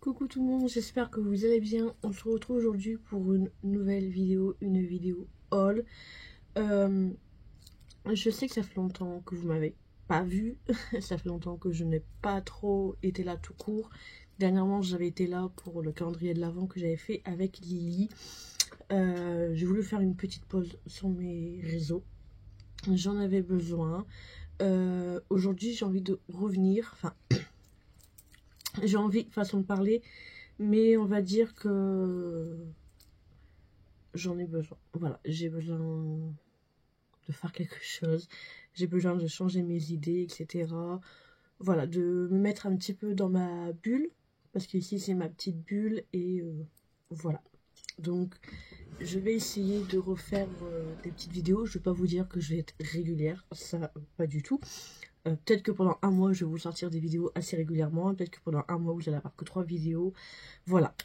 coucou tout le monde, j'espère que vous allez bien. On se retrouve aujourd'hui pour une nouvelle vidéo, une vidéo haul. Je sais que ça fait longtemps que vous m'avez pas vu, ça fait longtemps que je n'ai pas trop été là tout court. Dernièrement j'avais été là pour le calendrier de l'Avent que j'avais fait avec Lily. J'ai voulu faire une petite pause sur mes réseaux, j'en avais besoin. Aujourd'hui j'ai envie de revenir, enfin j'ai envie, façon de parler, mais on va dire que j'en ai besoin. Voilà, j'ai besoin de faire quelque chose, j'ai besoin de changer mes idées, etc. Voilà, de me mettre un petit peu dans ma bulle, parce qu'ici c'est ma petite bulle, et voilà. Donc, je vais essayer de refaire des petites vidéos. Je ne vais pas vous dire que je vais être régulière, ça, pas du tout. Peut-être que pendant un mois, je vais vous sortir des vidéos assez régulièrement. Peut-être que pendant un mois, vous allez avoir que 3 vidéos. Voilà.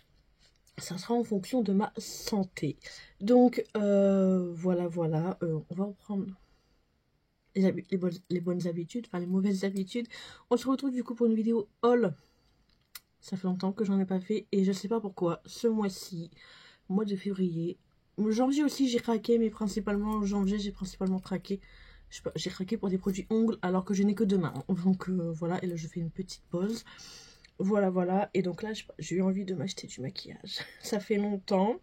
Ça sera en fonction de ma santé. Donc, voilà. On va reprendre les bonnes habitudes, enfin les mauvaises habitudes. On se retrouve du coup pour une vidéo haul. Ça fait longtemps que j'en ai pas fait. Et je sais pas pourquoi, ce mois-ci, mois de février, janvier aussi j'ai craqué, mais principalement janvier j'ai principalement craqué. J'ai craqué pour des produits ongles alors que je n'ai que 2 mains. Donc voilà, et là je fais une petite pause. Voilà, et donc là j'ai eu envie de m'acheter du maquillage. Ça fait longtemps.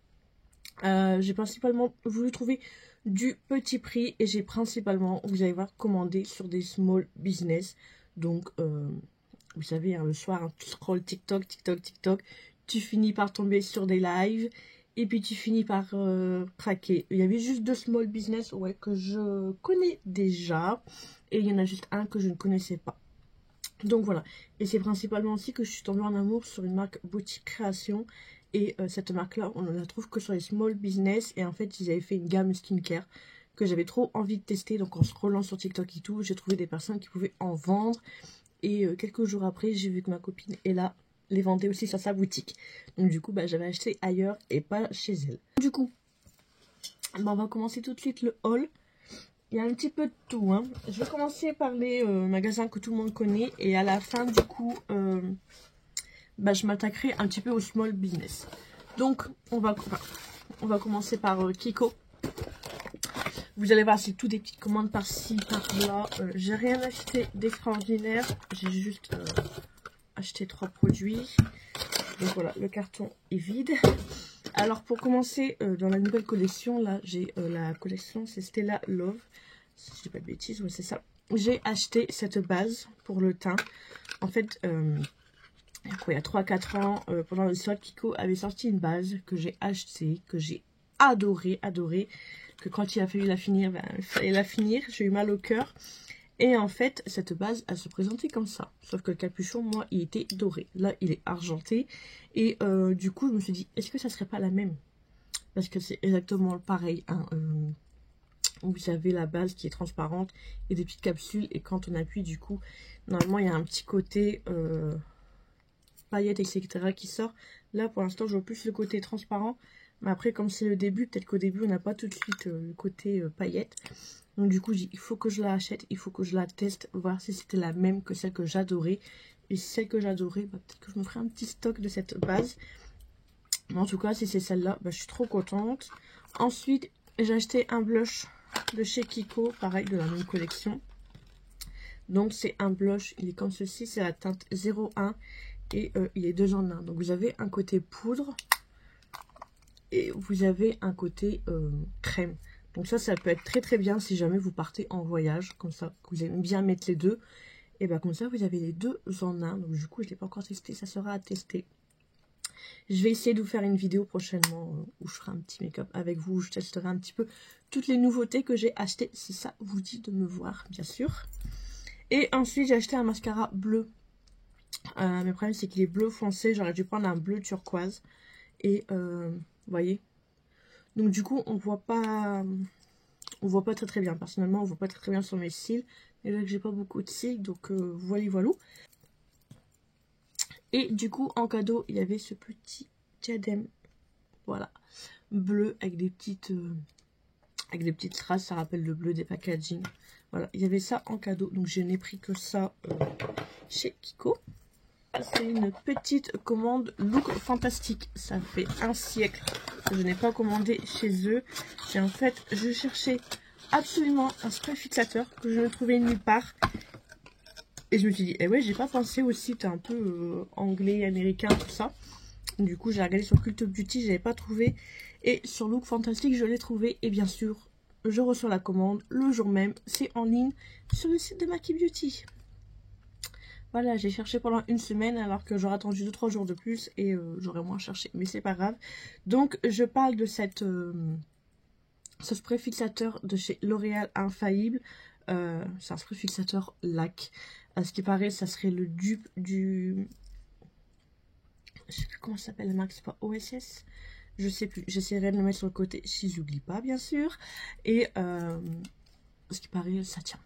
J'ai principalement voulu trouver du petit prix et j'ai principalement, vous allez voir, commandé sur des small business. Donc vous savez, hein, le soir, hein, tu scrolles TikTok, tu finis par tomber sur des lives. Et puis tu finis par craquer. Il y avait juste 2 small business, ouais, que je connais déjà. Et il y en a juste un que je ne connaissais pas. Donc voilà. Et c'est principalement aussi que je suis tombée en amour sur une marque Boutique Création. Et cette marque-là, on ne la trouve que sur les small business. Et en fait, ils avaient fait une gamme skincare que j'avais trop envie de tester. Donc en scrollant sur TikTok et tout, j'ai trouvé des personnes qui pouvaient en vendre. Et quelques jours après, j'ai vu que ma copine est là. Les vendait aussi sur sa boutique. Donc du coup, bah, j'avais acheté ailleurs et pas chez elle. Du coup, bah, on va commencer tout de suite le haul. Il y a un petit peu de tout. Hein. Je vais commencer par les magasins que tout le monde connaît. Et à la fin, du coup, bah, je m'attaquerai un petit peu au small business. Donc, on va commencer par Kiko. Vous allez voir, c'est tout des petites commandes par-ci, par-là. J'ai rien acheté d'extraordinaire. J'ai juste... acheter 3 produits. Donc voilà, le carton est vide. Alors pour commencer, dans la nouvelle collection, là j'ai la collection, c'est Stella Love, si je dis pas de bêtises, ouais c'est ça. J'ai acheté cette base pour le teint. En fait, il y a 3-4 ans, pendant le solde, Kiko avait sorti une base que j'ai achetée, que j'ai adoré, que quand il a fallu la finir, ben, il fallait la finir, j'ai eu mal au cœur. Et en fait, cette base, elle se présentait comme ça. Sauf que le capuchon, moi, il était doré. Là, il est argenté. Et du coup, je me suis dit, est-ce que ça serait pas la même? Parce que c'est exactement pareil. Hein. Vous avez la base qui est transparente et des petites capsules. Et quand on appuie, du coup, normalement, il y a un petit côté paillettes, etc. qui sort. Là, pour l'instant, je vois plus le côté transparent. Mais après, comme c'est le début, peut-être qu'au début, on n'a pas tout de suite le côté paillettes. Donc du coup, il faut que je la achète, il faut que je la teste, voir si c'était la même que celle que j'adorais. Et celle que j'adorais, bah, peut-être que je me ferai un petit stock de cette base. Mais en tout cas, si c'est celle-là, bah, je suis trop contente. Ensuite, j'ai acheté un blush de chez Kiko, pareil, de la même collection. Donc c'est un blush, il est comme ceci, c'est la teinte 01 et il est 2 en 1. Donc vous avez un côté poudre et vous avez un côté crème. Donc ça peut être très bien si jamais vous partez en voyage, comme ça, que vous aimez bien mettre les deux. Et bien comme ça, vous avez les 2 en 1. Donc du coup, je ne l'ai pas encore testé, ça sera à tester. Je vais essayer de vous faire une vidéo prochainement où je ferai un petit make-up avec vous. Où je testerai un petit peu toutes les nouveautés que j'ai achetées, si ça vous dit de me voir, bien sûr. Et ensuite, j'ai acheté un mascara bleu. Mais le problème, c'est qu'il est bleu foncé. J'aurais dû prendre un bleu turquoise. Et vous voyez. Donc du coup, on voit pas très bien. Personnellement, on voit pas très bien sur mes cils. Déjà que j'ai pas beaucoup de cils, donc voilà. Et du coup, en cadeau, il y avait ce petit diadème, voilà, bleu avec des petites strass. Ça rappelle le bleu des packaging. Voilà, il y avait ça en cadeau, donc je n'ai pris que ça chez Kiko. c'est une petite commande Look Fantastique. Ça fait un siècle que je n'ai pas commandé chez eux. Et en fait, je cherchais absolument un spray fixateur que je ne trouvais nulle part. Et je me suis dit, eh ouais, j'ai pas pensé au site un peu anglais, américain, tout ça. Du coup, j'ai regardé sur Cult Beauty, j'avais pas trouvé. Et sur Look Fantastique, je l'ai trouvé. Et bien sûr, je reçois la commande le jour même. C'est en ligne sur le site de Maki Beauty. Voilà, j'ai cherché pendant une semaine alors que j'aurais attendu 2-3 jours de plus et j'aurais moins cherché. Mais c'est pas grave. Donc, je parle de ce spray fixateur de chez L'Oréal Infaillible. C'est un spray fixateur lac. À ce qui paraît, ça serait le dupe du... Je sais plus comment ça s'appelle la marque, c'est pas OSS? Je sais plus. J'essaierai de le mettre sur le côté si j'oublie pas, bien sûr. Et à ce qui paraît, ça tient.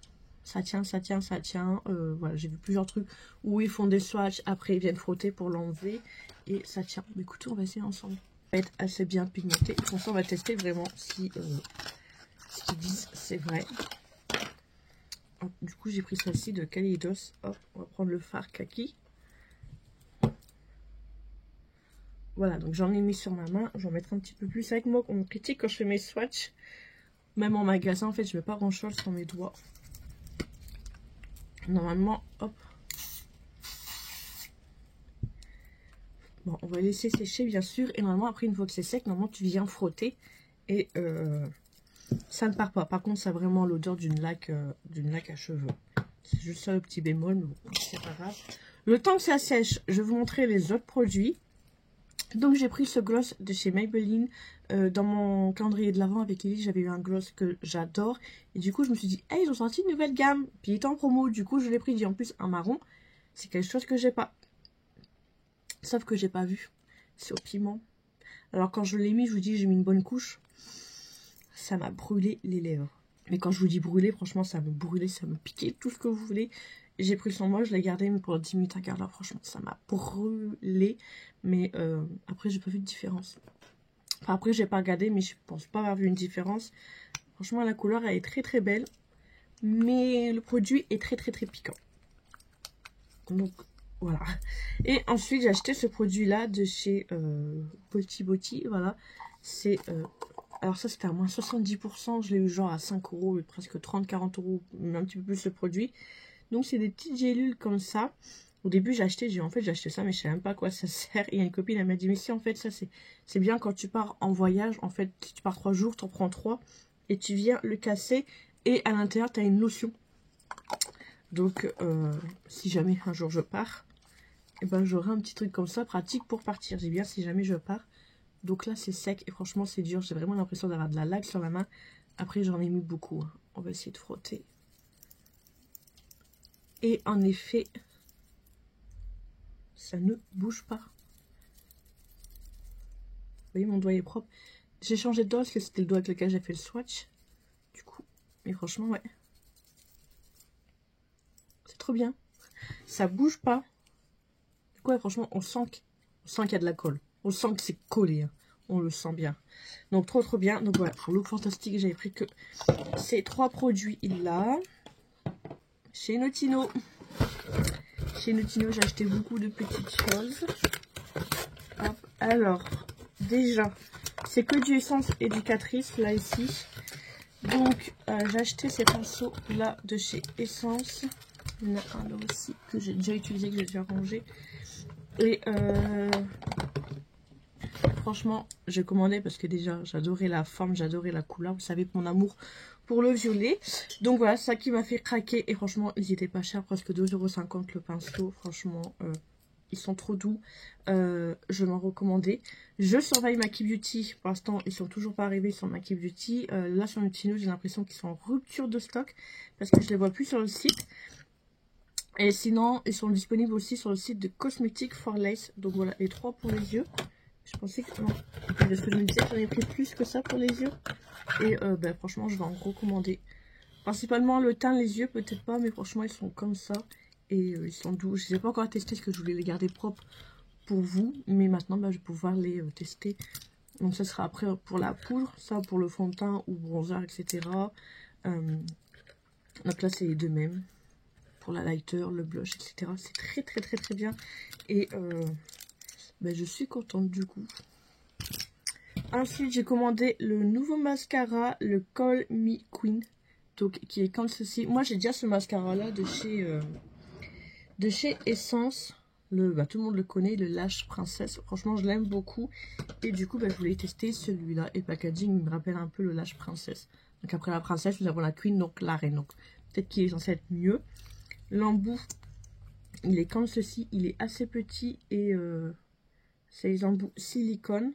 Ça tient, ça tient, ça tient. Voilà, j'ai vu plusieurs trucs où ils font des swatchs, après ils viennent frotter pour l'enlever. Et ça tient. Mais écoutez, on va essayer ensemble. Ça va être assez bien pigmenté. Pour ça, on va tester vraiment si ce qu'ils disent c'est vrai. Hop, du coup, j'ai pris celle-ci de Kaleidos. Hop, on va prendre le fard kaki. Voilà, donc j'en ai mis sur ma main. Je vais en mettre un petit peu plus avec moi. On me critique quand je fais mes swatchs. Même en magasin, en fait, je mets pas grand-chose sur mes doigts. Normalement, hop. Bon, on va laisser sécher, bien sûr. Et normalement, après, une fois que c'est sec, normalement, tu viens frotter. Et ça ne part pas. Par contre, ça a vraiment l'odeur d'une laque à cheveux. C'est juste ça le petit bémol, mais bon, c'est pas grave. Le temps que ça sèche, je vais vous montrer les autres produits. Donc, j'ai pris ce gloss de chez Maybelline. Dans mon calendrier de l'avant avec Lily, j'avais eu un gloss que j'adore. Et du coup, je me suis dit, hey, ils ont sorti une nouvelle gamme. Puis il est en promo. Du coup, je l'ai pris. En plus, un marron. C'est quelque chose que j'ai pas. Sauf que j'ai pas vu. C'est au piment. Alors, quand je l'ai mis, je vous dis, j'ai mis une bonne couche. Ça m'a brûlé les lèvres. Mais quand je vous dis brûler, franchement, ça me brûlait, ça me piquait, tout ce que vous voulez. J'ai pris son moi, je l'ai gardé mais pendant 10 minutes à garder. Franchement, ça m'a brûlé. Mais après, j'ai pas vu de différence. Enfin, après, j'ai pas regardé, mais je pense pas avoir vu une différence. Franchement, la couleur, elle est très très belle. Mais le produit est très très très piquant. Donc, voilà. Et ensuite, j'ai acheté ce produit-là de chez Boti Boti. Voilà. C'est... alors ça, c'était à moins 70%. Je l'ai eu genre à 5 €, presque 30-40 €, un petit peu plus le produit. Donc, c'est des petites gélules comme ça. Au début, j'ai acheté ça, mais je sais même pas à quoi ça sert. Et il y a une copine, elle m'a dit, mais si, en fait, ça, c'est bien quand tu pars en voyage. En fait, si tu pars 3 jours, tu en prends 3. Et tu viens le casser. Et à l'intérieur, tu as une lotion. Donc, si jamais un jour je pars, et ben, j'aurai un petit truc comme ça, pratique pour partir. J'ai bien si jamais je pars. Donc là, c'est sec. Et franchement, c'est dur. J'ai vraiment l'impression d'avoir de la laque sur la main. Après, j'en ai mis beaucoup. Hein. On va essayer de frotter. Et en effet... ça ne bouge pas. Vous voyez, mon doigt est propre. J'ai changé de doigt parce que c'était le doigt avec lequel j'ai fait le swatch. Du coup, mais franchement, ouais. C'est trop bien. Ça bouge pas. Du coup, ouais, franchement, on sent qu'il y a de la colle. On sent que c'est collé. Hein. On le sent bien. Donc, trop, trop bien. Donc, voilà, pour Look Fantastique, j'avais pris que ces 3 produits-là. Chez Notino. Chez Notino, j'ai acheté beaucoup de petites choses. Hop. Alors, déjà, c'est que du essence éducatrice, là, ici. Donc, j'ai acheté ces pinceaux là de chez Essence. Il y en a un là aussi que j'ai déjà utilisé, que j'ai déjà rangé. Et franchement, j'ai commandé parce que déjà, j'adorais la forme, j'adorais la couleur. Vous savez, mon amour pour le violet. Donc voilà, ça qui m'a fait craquer. Et franchement, ils étaient pas chers, presque 2,50 € le pinceau. Franchement, ils sont trop doux. Je m'en recommandais. Je surveille Maki Beauty. Pour l'instant, ils sont toujours pas arrivés sur Maki Beauty. Là, sur Notino, j'ai l'impression qu'ils sont en rupture de stock. Parce que je les vois plus sur le site. Et sinon, ils sont disponibles aussi sur le site de Cosmetic for Lace. Donc voilà, les 3 pour les yeux. Je pensais que... non. Parce que je me disais que j'en ai pris plus que ça pour les yeux. Et ben, franchement, je vais en recommander. Principalement le teint, les yeux, peut-être pas. Mais franchement, ils sont comme ça. Et ils sont doux. Je ne les ai pas encore testés parce que je voulais les garder propres pour vous. Mais maintenant, bah, je vais pouvoir les tester. Donc ça sera après pour la poudre. Ça pour le fond de teint ou bronzer, etc. Donc là, c'est les deux mêmes. pour la lighter, le blush, etc. C'est très très très très bien. Et ben, je suis contente du coup. Ensuite, j'ai commandé le nouveau mascara, le Call Me Queen. Donc, qui est comme ceci. Moi, j'ai déjà ce mascara-là de chez Essence. Tout le monde le connaît, le Lash Princesse. Franchement, je l'aime beaucoup. Et du coup, je voulais tester celui-là. Et le packaging me rappelle un peu le Lash Princesse. Donc, après la princesse, nous avons la Queen, donc la reine. Donc, peut-être qu'il est censé être mieux. L'embout, il est comme ceci. Il est assez petit et c'est les embouts silicone.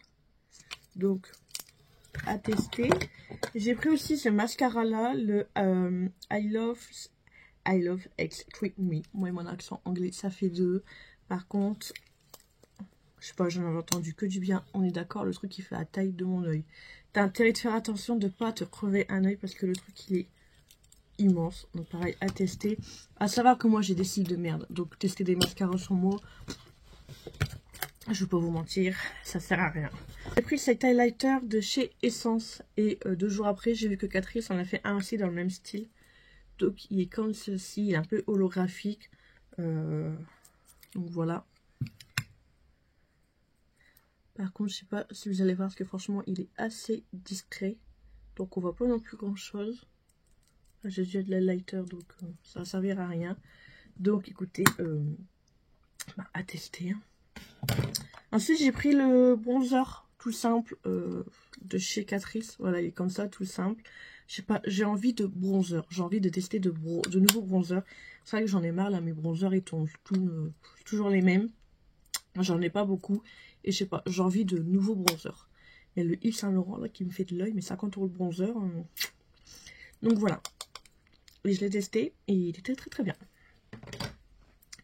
Donc, à tester. J'ai pris aussi ce mascara là, le I Love X Treat Me. Moi et mon accent anglais, ça fait 2. Par contre, je sais pas, j'en avais entendu que du bien. On est d'accord, le truc il fait la taille de mon œil. T'as intérêt de faire attention de pas te crever un œil parce que le truc il est immense. Donc pareil, à tester. À savoir que moi j'ai des cils de merde. Donc tester des mascaras sur moi, je vais pas vous mentir, ça sert à rien. J'ai pris cet highlighter de chez Essence et 2 jours après, j'ai vu que Catrice en a fait un aussi dans le même style. Donc il est comme ceci, il est un peu holographique. Donc voilà. Par contre, je sais pas si vous allez voir parce que franchement, il est assez discret. Donc on voit pas non plus grand chose. J'ai déjà de l'highlighter donc ça va servir à rien. Donc écoutez, à tester. Hein. Ensuite, j'ai pris le bronzer tout simple de chez Catrice. Voilà, il est comme ça, tout simple. Je sais pas, j'ai envie de bronzer. J'ai envie de tester de nouveaux bronzers. C'est vrai que j'en ai marre, là, mes bronzers, ils tombent toujours les mêmes. J'en ai pas beaucoup. Et je sais pas, j'ai envie de nouveaux bronzers. Il y a le Yves Saint Laurent, là, qui me fait de l'œil, mais 50 € le bronzer. Donc voilà. Et je l'ai testé, et il était très très bien.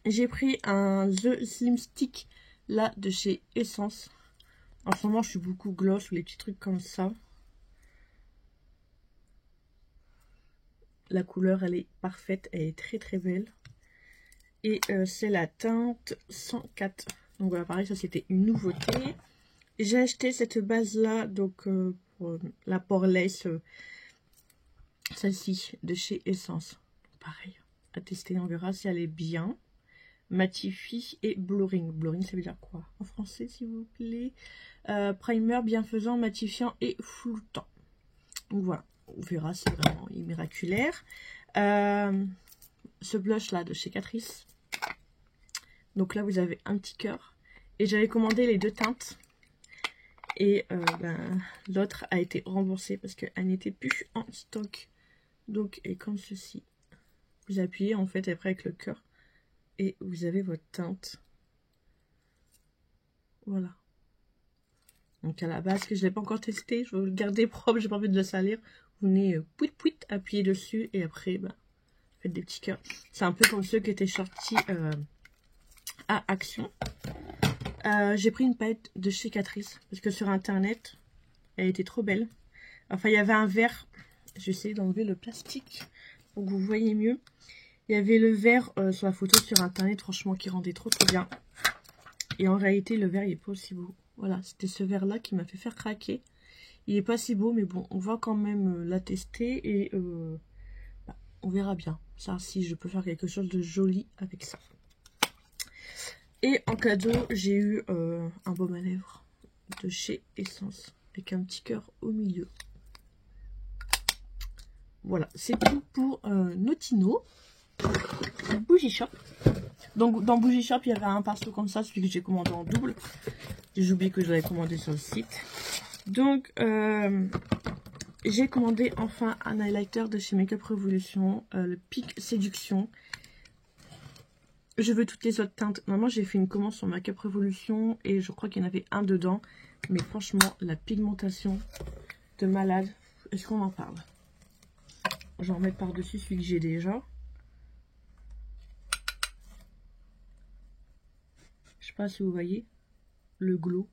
J'ai pris un The Slim Stick. Là, de chez Essence. En ce moment, je suis beaucoup gloss ou les petits trucs comme ça. La couleur, elle est parfaite. Elle est très très belle. Et c'est la teinte 104. Donc voilà, pareil, ça c'était une nouveauté. J'ai acheté cette base-là, donc pour la Poreless. Celle-ci, de chez Essence. Pareil, à tester, on verra si elle est bien. Matifie et blurring. Blurring, ça veut dire quoi en français, s'il vous plaît? Primer bienfaisant, matifiant et floutant. Donc voilà, on verra si vraiment il est miraculaire. Ce blush là de chez Catrice. Donc là, vous avez un petit cœur. Et j'avais commandé les 2 teintes. Et l'autre a été remboursée parce qu'elle n'était plus en stock. Donc, et comme ceci. Vous appuyez en fait après avec le cœur. Et vous avez votre teinte. Voilà. Donc à la base, que je ne l'ai pas encore testé, je vais le garder propre, j'ai pas envie de le salir. Vous venez pouit pouit, appuyez dessus et après, faites des petits cœurs. C'est un peu comme ceux qui étaient sortis à Action. J'ai pris une palette de chez Catrice parce que sur internet, elle était trop belle. Enfin, il y avait un verre. J'ai essayé d'enlever le plastique pour que vous voyez mieux. Il y avait le verre sur la photo sur internet, franchement, qui rendait trop bien. Et en réalité, le verre, il est pas aussi beau. Voilà, c'était ce verre-là qui m'a fait faire craquer. Il est pas si beau, mais bon, on va quand même la tester et on verra bien. Ça, si je peux faire quelque chose de joli avec ça. Et en cadeau, j'ai eu un baume à lèvres de chez Essence, avec un petit cœur au milieu. Voilà, c'est tout pour Notino. Bougie Shop. Donc dans Bougie Shop, il y avait un pinceau comme ça, celui que j'ai commandé en double. J'ai oublié que je l'avais commandé sur le site. Donc j'ai commandé enfin un highlighter de chez Makeup Revolution, le Peak Séduction. Je veux toutes les autres teintes. Normalement, j'ai fait une commande sur Makeup Revolution et je crois qu'il y en avait un dedans. Mais franchement, la pigmentation de malade. Est-ce qu'on en parle? Je vais en remettre par-dessus celui que j'ai déjà. Je sais pas si vous voyez le glow.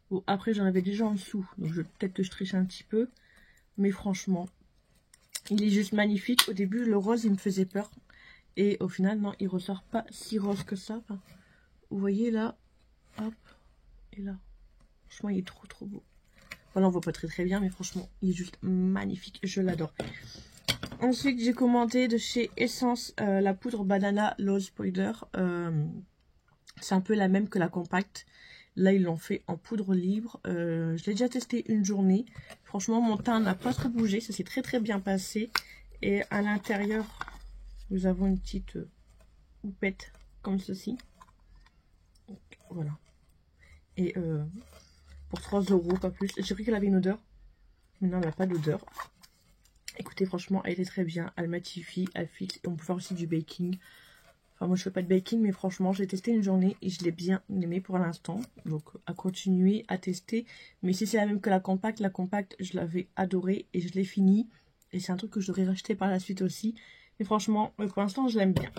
Bon, après, j'en avais déjà en dessous. Donc, peut-être que je triche un petit peu. Mais franchement, il est juste magnifique. Au début, le rose, il me faisait peur. Et au final, non, il ressort pas si rose que ça. Enfin, vous voyez là, hop, et là. Franchement, il est trop trop beau. Voilà, on voit pas très très bien, mais franchement, il est juste magnifique. Je l'adore. Ensuite, j'ai commandé de chez Essence la poudre Banana Loose Powder. C'est un peu la même que la compacte. Là, ils l'ont fait en poudre libre. Je l'ai déjà testé une journée. Franchement, mon teint n'a pas trop bougé. Ça s'est très très bien passé. Et à l'intérieur, nous avons une petite houppette comme ceci. Donc, voilà. Et pour 3 €, pas plus. J'ai cru qu'elle avait une odeur. Mais non, elle n'a pas d'odeur. Écoutez, franchement, elle est très bien. Elle matifie, elle fixe. Et on peut faire aussi du baking. Enfin, moi, je fais pas de baking, mais franchement, j'ai testé une journée et je l'ai bien aimé pour l'instant. Donc, à continuer à tester. Mais si c'est la même que la compacte, je l'avais adorée et je l'ai finie. Et c'est un truc que je devrais racheter par la suite aussi. Mais franchement, pour l'instant, je l'aime bien.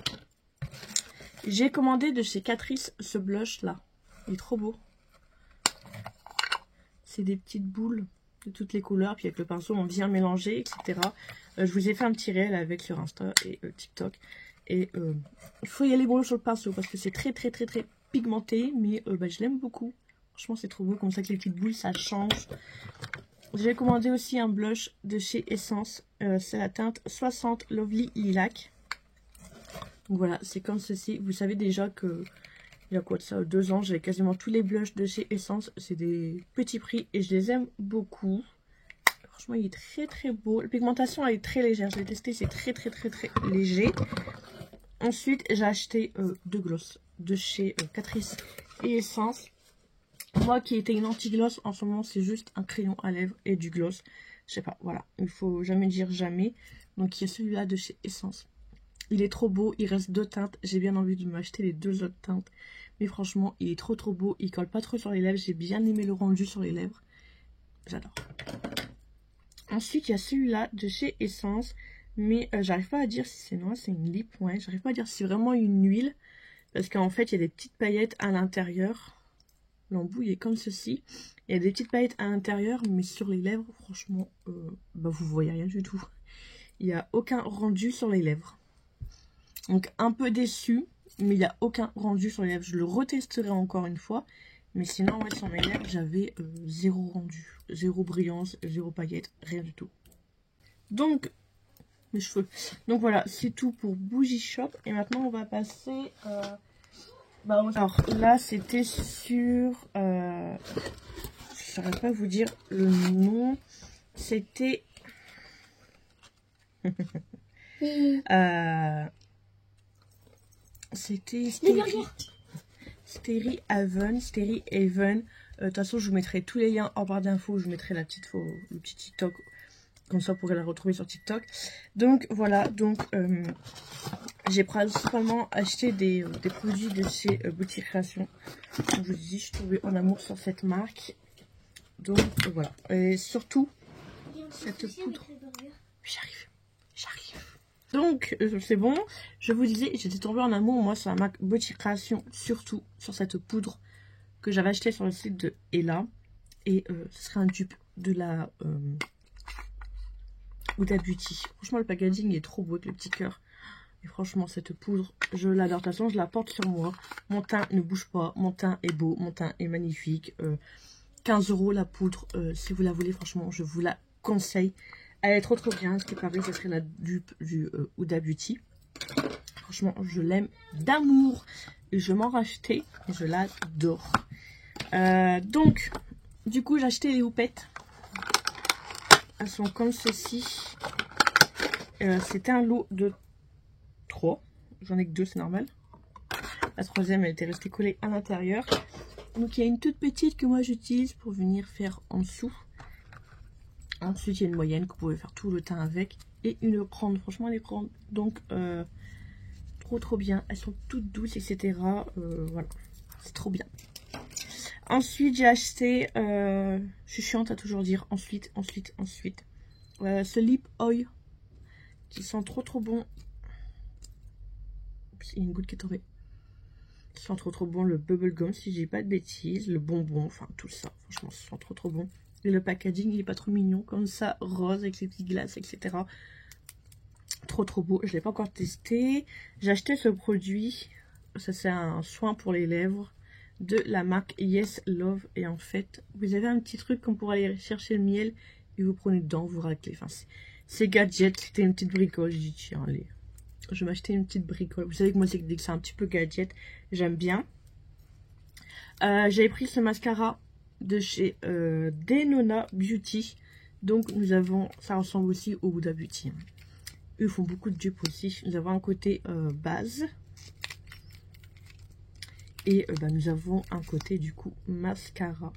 J'ai commandé de chez Catrice ce blush-là. Il est trop beau. C'est des petites boules de toutes les couleurs, puis avec le pinceau on vient mélanger, etc. Je vous ai fait un petit réel avec sur Insta et TikTok. Et il faut y aller mollo sur le pinceau parce que c'est très très très très pigmenté, mais je l'aime beaucoup. Franchement c'est trop beau, comme ça que les petites boules ça change. J'ai commandé aussi un blush de chez Essence, c'est la teinte 60 Lovely Lilac. Donc voilà, c'est comme ceci. Vous savez déjà que il y a quoi de ça, 2 ans, j'avais quasiment tous les blushs de chez Essence. C'est des petits prix et je les aime beaucoup. Franchement, il est très très beau. La pigmentation, elle est très légère. Je l'ai testé, c'est très très très très léger. Ensuite, j'ai acheté 2 glosses de chez Catrice et Essence. Moi qui étais une anti-gloss, en ce moment, c'est juste un crayon à lèvres et du gloss. Je sais pas, voilà. Il faut jamais dire jamais. Donc, il y a celui-là de chez Essence. Il est trop beau, il reste 2 teintes. J'ai bien envie de m'acheter les 2 autres teintes. Mais franchement, il est trop trop beau. Il colle pas trop sur les lèvres. J'ai bien aimé le rendu sur les lèvres. J'adore. Ensuite, il y a celui-là de chez Essence. Mais j'arrive pas à dire si c'est noir, c'est une lip. Ouais, j'arrive pas à dire si c'est vraiment une huile. Parce qu'en fait, il y a des petites paillettes à l'intérieur. L'embout, il est comme ceci. Il y a des petites paillettes à l'intérieur. Mais sur les lèvres, franchement, vous voyez rien du tout. Il n'y a aucun rendu sur les lèvres. Donc un peu déçu, mais il n'y a aucun rendu sur les lèvres. Je le retesterai encore une fois. Mais sinon, ouais, sur mes lèvres, j'avais 0 rendu. 0 brillance, 0 paillette, rien du tout. Donc, mes cheveux. Donc voilà, c'est tout pour Bougie Shop. Et maintenant, on va passer... alors là, c'était sur... je ne saurais pas vous dire le nom. C'était... C'était Steri Haven. De toute façon, je vous mettrai tous les liens en barre d'infos. Je vous mettrai le petit TikTok. Comme ça, vous pourrez la retrouver sur TikTok. Donc, voilà. Donc, j'ai principalement acheté des produits de chez Boutique Création. Comme je vous dis, je suis tombée en amour sur cette marque. Donc, voilà. Et surtout, cette poudre. J'arrive. Donc, c'est bon. Je vous disais, j'étais tombée en amour, moi, sur la marque Boutique Création, surtout sur cette poudre que j'avais achetée sur le site de Ella. Et ce serait un dupe de la Huda Beauty. Franchement, le packaging est trop beau avec le petit cœur. Et franchement, cette poudre, je l'adore. De toute façon, je la porte sur moi. Mon teint ne bouge pas. Mon teint est beau. Mon teint est magnifique. 15 € la poudre. Si vous la voulez, franchement, je vous la conseille. Elle est trop trop bien. Ce qui paraît, ce serait la dupe du Huda Beauty. Franchement, je l'aime d'amour. Et je m'en rachetais. Et je l'adore. Donc, du coup, j'ai acheté les houpettes. Elles sont comme ceci. C'était un lot de 3. J'en ai que 2, c'est normal. La troisième, elle était restée collée à l'intérieur. Donc, il y a une toute petite que moi j'utilise pour venir faire en dessous. Ensuite, il y a une moyenne que vous pouvez faire tout le teint avec. Et une grande, franchement, elle est grande. Donc, trop bien. Elles sont toutes douces, etc. Voilà, c'est trop bien. Ensuite, j'ai acheté, je suis chiante à toujours dire ensuite. Ce lip oil qui sent trop bon. Il y a une goutte qui est tombée. Qui sent trop bon. Le bubblegum, si je dis pas de bêtises. Le bonbon, enfin tout ça. Franchement, ça sent trop bon. Et le packaging, il est pas trop mignon. Comme ça, rose avec ses petites glaces, etc. Trop beau. Je l'ai pas encore testé. J'ai acheté ce produit. Ça, c'est un soin pour les lèvres de la marque Yes Love. Et en fait, vous avez un petit truc comme pour aller chercher le miel et vous prenez dedans, vous raclez. Enfin, C'est gadget, c'était une petite bricole. J'ai dit tiens allez, je vais m'acheter une petite bricole. Vous savez que moi dès que c'est un petit peu gadget, j'aime bien. J'avais pris ce mascara de chez Denona Beauty. Donc nous avons, ça ressemble aussi au Huda Beauty. Eux font beaucoup de dupes aussi. Nous avons un côté base. Et nous avons un côté du coup mascara.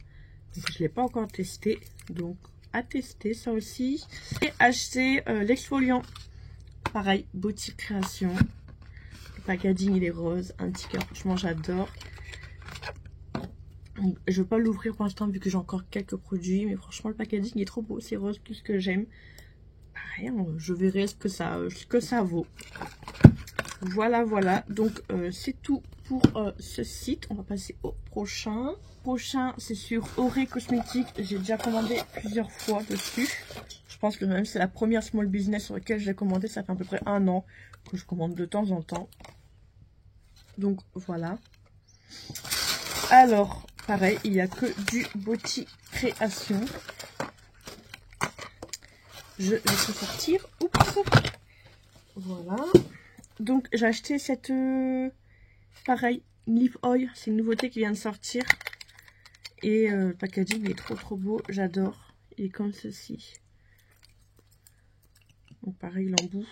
Donc, je ne l'ai pas encore testé. Donc à tester ça aussi. J'ai acheté l'exfoliant. Pareil, Beauty Création. Le packaging il est rose. Un petit cœur, franchement j'adore. Je ne veux pas l'ouvrir pour l'instant vu que j'ai encore quelques produits. Mais franchement le packaging est trop beau. C'est rose, tout ce que j'aime. Pareil, je verrai ce que ça vaut. Voilà, voilà. Donc c'est tout pour ce site. On va passer au prochain. Prochain, c'est sur Auré Cosmétiques. J'ai déjà commandé plusieurs fois dessus. Je pense que même c'est la première small business sur laquelle je l'ai commandé. Ça fait à peu près 1 an que je commande de temps en temps. Donc voilà. Alors, pareil, il n'y a que du Beauty Création. Je vais te sortir. Oups. Voilà. Donc j'ai acheté cette pareil lip oil, c'est une nouveauté qui vient de sortir et le packaging est trop beau, j'adore. Il est comme ceci. Donc pareil l'embout.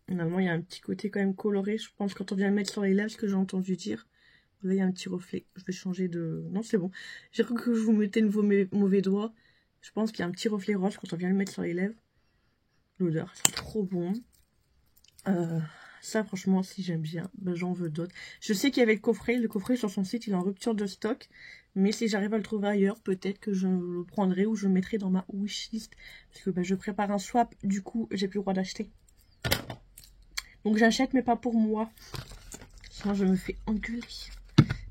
Normalement il y a un petit côté quand même coloré, je pense quand on vient le mettre sur les lèvres, ce que j'ai entendu dire. Là il y a un petit reflet, je vais changer de... Non c'est bon, j'ai cru que je vous mettais le mauvais doigt. Je pense qu'il y a un petit reflet rose quand on vient le mettre sur les lèvres. L'odeur c'est trop bon. Ça franchement si j'aime bien, j'en veux d'autres. Je sais qu'il y avait le coffret sur son site il est en rupture de stock, mais si j'arrive à le trouver ailleurs peut-être que je le prendrai ou je le mettrai dans ma wishlist parce que je prépare un swap, du coup j'ai plus le droit d'acheter, donc j'achète mais pas pour moi sinon je me fais engueuler.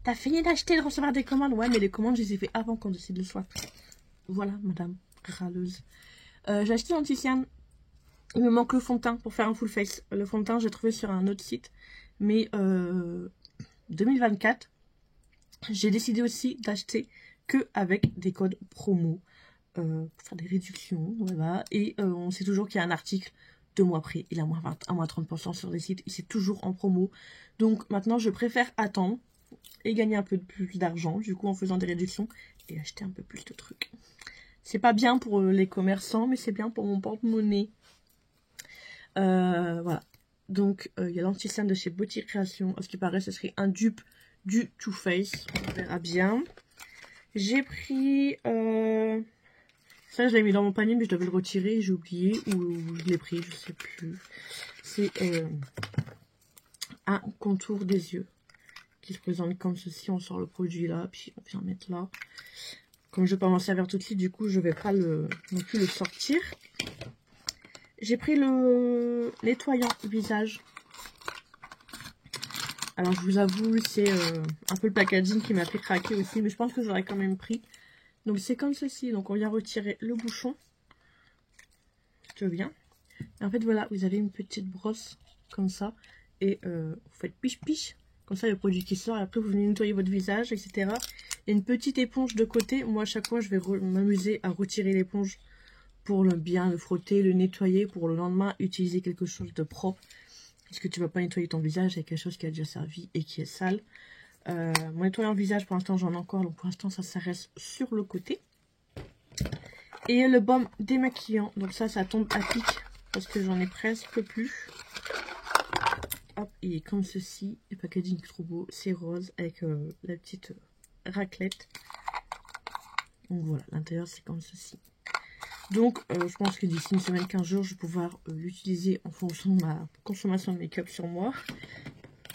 T'as fini d'acheter, de recevoir des commandes? Ouais mais les commandes je les ai fait avant qu'on décide de swap. Voilà madame râleuse. J'ai acheté l'anti-cyan. Il me manque le fond de teint pour faire un full face. Le fond de teint, j'ai trouvé sur un autre site. Mais 2024, j'ai décidé aussi d'acheter que avec des codes promo. Pour faire des réductions, voilà. Et on sait toujours qu'il y a un article 2 mois après. Il a moins 20, à moins 30% sur les sites. Et c'est toujours en promo. Donc maintenant, je préfère attendre et gagner un peu plus d'argent. Du coup, en faisant des réductions et acheter un peu plus de trucs. C'est pas bien pour les commerçants, mais c'est bien pour mon porte-monnaie. Voilà. Donc, il y a l'anti-cyan de chez Beauty Création. À ce qui paraît, ce serait un dupe du Too Faced. On verra bien. J'ai pris... ça, je l'ai mis dans mon panier, mais je devais le retirer. J'ai oublié ou je l'ai pris, je sais plus. C'est un contour des yeux qui se présente comme ceci. On sort le produit là, puis on vient mettre là. Comme je ne vais pas m'en servir tout de suite, du coup, je ne vais pas non plus le sortir. J'ai pris le nettoyant visage. Alors je vous avoue, c'est un peu le packaging qui m'a fait craquer aussi, mais je pense que j'aurais quand même pris. Donc c'est comme ceci, donc on vient retirer le bouchon. Je viens. Et en fait voilà, vous avez une petite brosse comme ça. Et vous faites piche-piche. Comme ça, le produit qui sort. Et après, vous venez nettoyer votre visage, etc. Et une petite éponge de côté. Moi, à chaque fois, je vais m'amuser à retirer l'éponge pour bien le frotter, le nettoyer. Pour le lendemain, utiliser quelque chose de propre. Parce que tu ne vas pas nettoyer ton visage avec quelque chose qui a déjà servi et qui est sale. Mon nettoyant visage, pour l'instant, j'en ai encore. Donc, pour l'instant, ça reste sur le côté. Et le baume démaquillant. Donc, ça tombe à pic. Parce que j'en ai presque plus. Hop, il est comme ceci. Le packaging est trop beau. C'est rose avec la petite raclette. Donc voilà, l'intérieur c'est comme ceci. Donc je pense que d'ici une semaine, 15 jours, je vais pouvoir l'utiliser en fonction de ma consommation de make-up sur moi.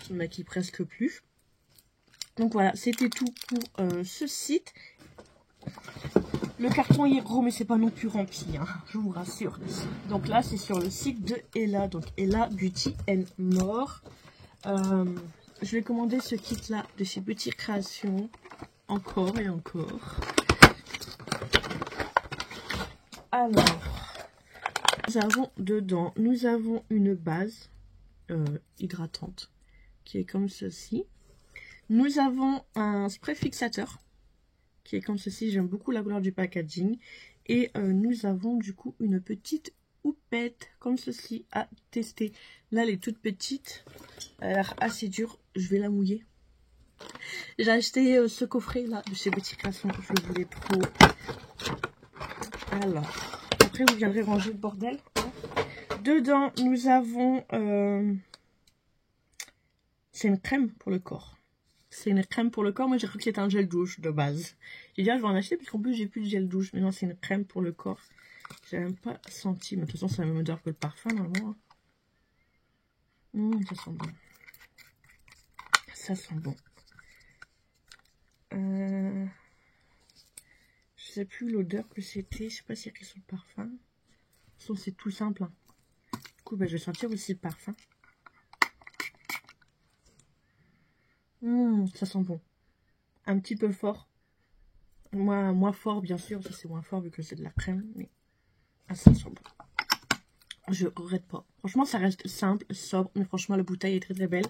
Je ne maquille presque plus. Donc voilà, c'était tout pour ce site. Le carton est gros, mais c'est pas non plus rempli, hein, je vous rassure. Donc là, c'est sur le site de Ella, donc Ella Beauty and More. Je vais commander ce kit-là de chez Beauty Création, encore et encore. Alors, nous avons dedans, nous avons une base hydratante qui est comme ceci. Nous avons un spray fixateur qui est comme ceci. J'aime beaucoup la couleur du packaging. Et nous avons du coup une petite houppette comme ceci à tester. Là, elle est toute petite. Elle a l'air assez dure. Je vais la mouiller. J'ai acheté ce coffret là de chez Betty Creation. Je le voulais trop. Alors, après vous viendrez ranger le bordel. Dedans, nous avons... c'est une crème pour le corps. C'est une crème pour le corps. Moi, j'ai cru que c'était un gel douche de base. J'ai dit, ah, je vais en acheter, puisqu'en plus, j'ai plus de gel douche. Mais non, c'est une crème pour le corps. J'ai même pas senti. Mais de toute façon, c'est la même odeur que le parfum, normalement. Ça sent bon. Ça sent bon. Je sais plus l'odeur que c'était. Je sais pas s'il y a écrit sur le parfum. De toute façon, c'est tout simple. Hein. Du coup, je vais sentir aussi le parfum. Ça sent bon. Un petit peu fort. Moins fort, bien sûr. Ça, c'est moins fort vu que c'est de la crème. Mais ça sent bon. Je regrette pas. Franchement, ça reste simple, sobre. Mais franchement, la bouteille est très très belle.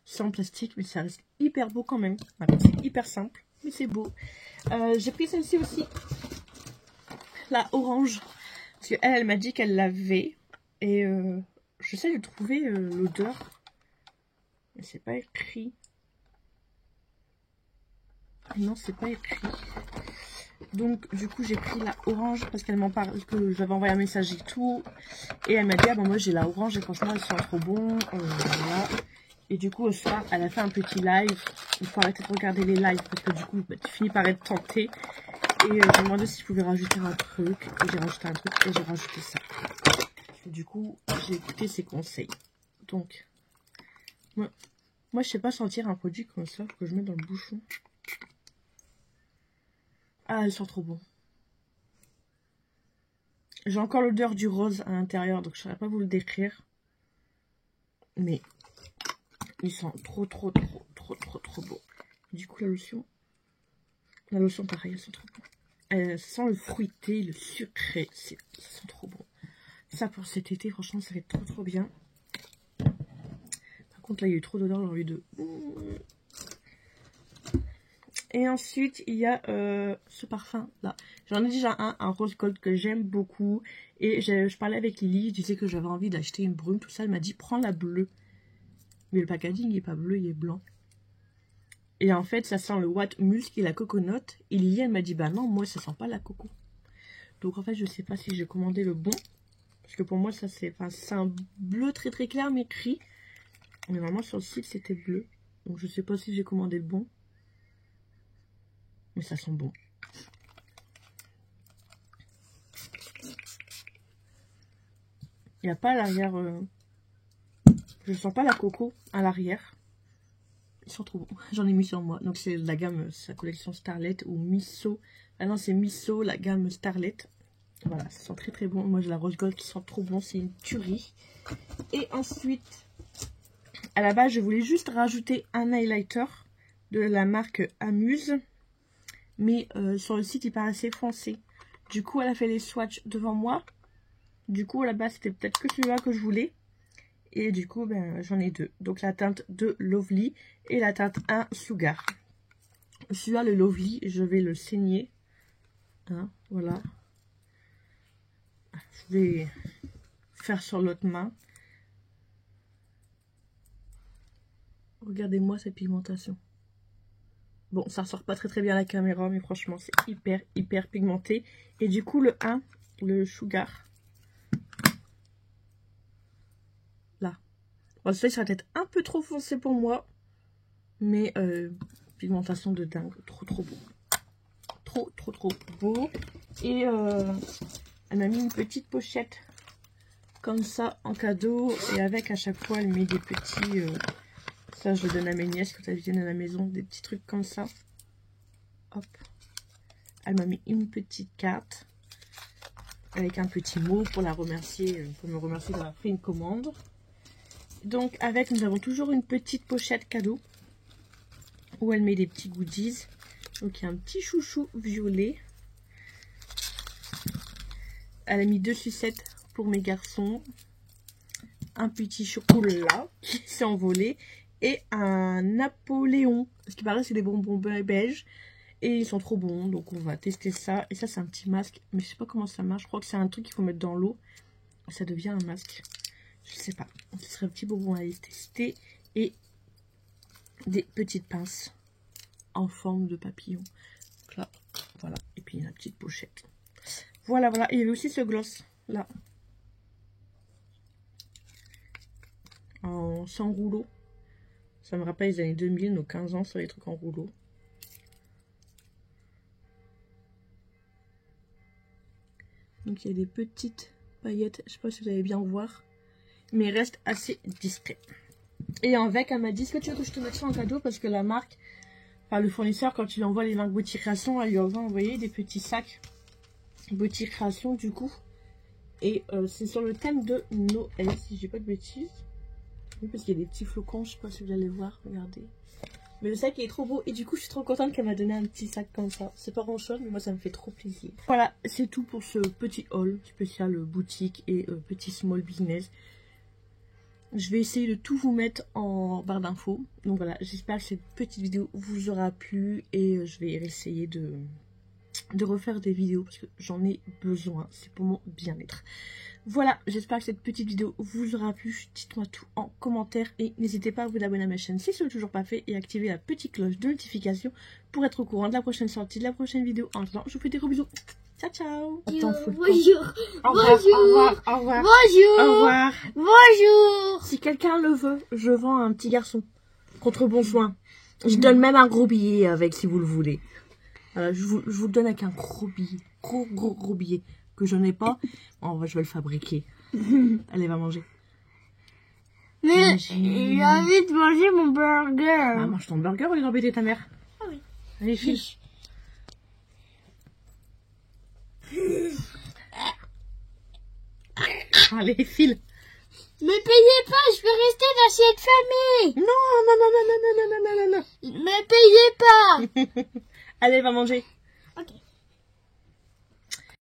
C'est en plastique, mais ça reste hyper beau quand même. C'est hyper simple, mais c'est beau. J'ai pris celle-ci aussi. La orange. Parce qu'elle, elle m'a dit qu'elle l'avait. Et j'essaie de trouver l'odeur. Mais c'est pas écrit. Non, c'est pas écrit. Donc, du coup, j'ai pris la orange parce qu'elle m'en parle, que j'avais envoyé un message et tout. Et elle m'a dit, ah ben moi j'ai la orange et franchement, elle sent trop bon. Voilà. Et du coup, au soir, elle a fait un petit live. Il faut arrêter de regarder les lives parce que du coup, tu finis par être tenté. Et j'ai demandé si je pouvais rajouter un truc. Et j'ai rajouté un truc et j'ai rajouté ça. Et du coup, j'ai écouté ses conseils. Donc, moi, je sais pas sentir un produit comme ça que je mets dans le bouchon. Ah, elle sent trop bon. J'ai encore l'odeur du rose à l'intérieur, donc je ne saurais pas vous le décrire. Mais il sent trop bon. Du coup, la lotion pareil, elle sent trop bon. Elle sent le fruité, le sucré, ça sent trop bon. Ça pour cet été, franchement, ça va être trop bien. Par contre, là, il y a eu trop d'odeur, j'ai envie de... Et ensuite, il y a ce parfum là. J'en ai déjà un rose gold que j'aime beaucoup. Et je parlais avec Lily, je disais que j'avais envie d'acheter une brune, tout ça. Elle m'a dit, prends la bleue. Mais le packaging, il n'est pas bleu, il est blanc. Et en fait, ça sent le What Musk et la coconut. Et Lily, elle m'a dit, bah non, moi, ça sent pas la coco. Donc en fait, je sais pas si j'ai commandé le bon. Parce que pour moi, ça c'est un bleu très clair, mais gris. Mais normalement, sur le site, c'était bleu. Donc je sais pas si j'ai commandé le bon. Mais ça sent bon. Il n'y a pas à l'arrière. Je sens pas la coco à l'arrière. Ils sont trop bons. J'en ai mis sur moi. Donc c'est la gamme, sa collection Starlet ou Miso. Ah non, c'est Miso, la gamme Starlet. Voilà, ça sent très bon. Moi j'ai la rose gold qui sent trop bon. C'est une tuerie. Et ensuite, à la base, je voulais juste rajouter un highlighter de la marque Amuse. Mais sur le site, il paraissait foncé. Du coup, elle a fait les swatchs devant moi. Du coup, à la base, c'était peut-être que celui-là que je voulais. Et du coup, ben, j'en ai deux. Donc, la teinte 2 Lovely et la teinte 1 Sugar. Celui-là, le Lovely, je vais le saigner. Hein, voilà. Je vais faire sur l'autre main. Regardez-moi cette pigmentation. Bon, ça ressort pas très bien à la caméra, mais franchement, c'est hyper pigmenté. Et du coup, le 1, le Sugar. Là. Bon, ça va être un peu trop foncé pour moi. Mais pigmentation de dingue. Trop beau. Trop beau. Et elle m'a mis une petite pochette comme ça en cadeau. Et avec, à chaque fois, elle met des petits... ça, je le donne à mes nièces quand elles viennent à la maison. Des petits trucs comme ça. Hop. Elle m'a mis une petite carte. Avec un petit mot pour la remercier. Pour me remercier d'avoir fait une commande. Donc, avec, nous avons toujours une petite pochette cadeau. Où elle met des petits goodies. Donc, il y a un petit chouchou violet. Elle a mis 2 sucettes pour mes garçons. Un petit chocolat qui s'est envolé. Et un Napoléon. Ce qui paraît, c'est des bonbons beige. Et ils sont trop bons, donc on va tester ça. Et ça, c'est un petit masque, mais je sais pas comment ça marche. Je crois que c'est un truc qu'il faut mettre dans l'eau. Ça devient un masque. Je sais pas. Ce serait un petit bonbon à aller tester. Et des petites pinces en forme de papillon. Donc là, voilà. Et puis la petite pochette. Voilà, voilà. Et il y avait aussi ce gloss, là. Sans rouleau. Ça me rappelle les années 2000, nos 15 ans, sur les trucs en rouleau. Donc il y a des petites paillettes. Je sais pas si vous allez bien voir. Mais il reste assez discret. Et avec, elle m'a dit, est-ce que tu veux que je te mette ça en cadeau? Parce que la marque, enfin le fournisseur, quand il envoie les marques Beauty Création, elle lui a envoyé des petits sacs Beauty Création du coup. Et c'est sur le thème de Noël, si je dis pas de bêtises. Oui, parce qu'il y a des petits flocons, je sais pas si vous allez voir, regardez. Mais le sac il est trop beau et du coup je suis trop contente qu'elle m'a donné un petit sac comme ça. C'est pas grand chose mais moi ça me fait trop plaisir. Voilà, c'est tout pour ce petit haul spécial boutique et petit small business. Je vais essayer de tout vous mettre en barre d'infos. Donc voilà, j'espère que cette petite vidéo vous aura plu et je vais essayer de refaire des vidéos parce que j'en ai besoin. C'est pour mon bien-être. Voilà, j'espère que cette petite vidéo vous aura plu. Dites-moi tout en commentaire et n'hésitez pas à vous abonner à ma chaîne si ce n'est toujours pas fait et activer la petite cloche de notification pour être au courant de la prochaine sortie, de la prochaine vidéo. En attendant, je vous fais des gros bisous. Ciao, ciao. Attends, bonjour. Au revoir, Bonjour. au revoir, au revoir. Bonjour. Au revoir. Bonjour. Si quelqu'un le veut, je vends un petit garçon contre bon soin. Je donne même un gros billet avec si vous le voulez. Voilà, je vous le donne avec un gros billet. Gros billet. Que je n'ai pas. Bon, je vais le fabriquer. Allez, va manger. Mais j'ai envie de manger mon burger. Ah, mange ton burger ou il va embêter ta mère? Ah oui. Allez, file. Allez, file. Me payez pas, je veux rester dans cette famille. Non. Me payez pas. Allez, va manger. Ok.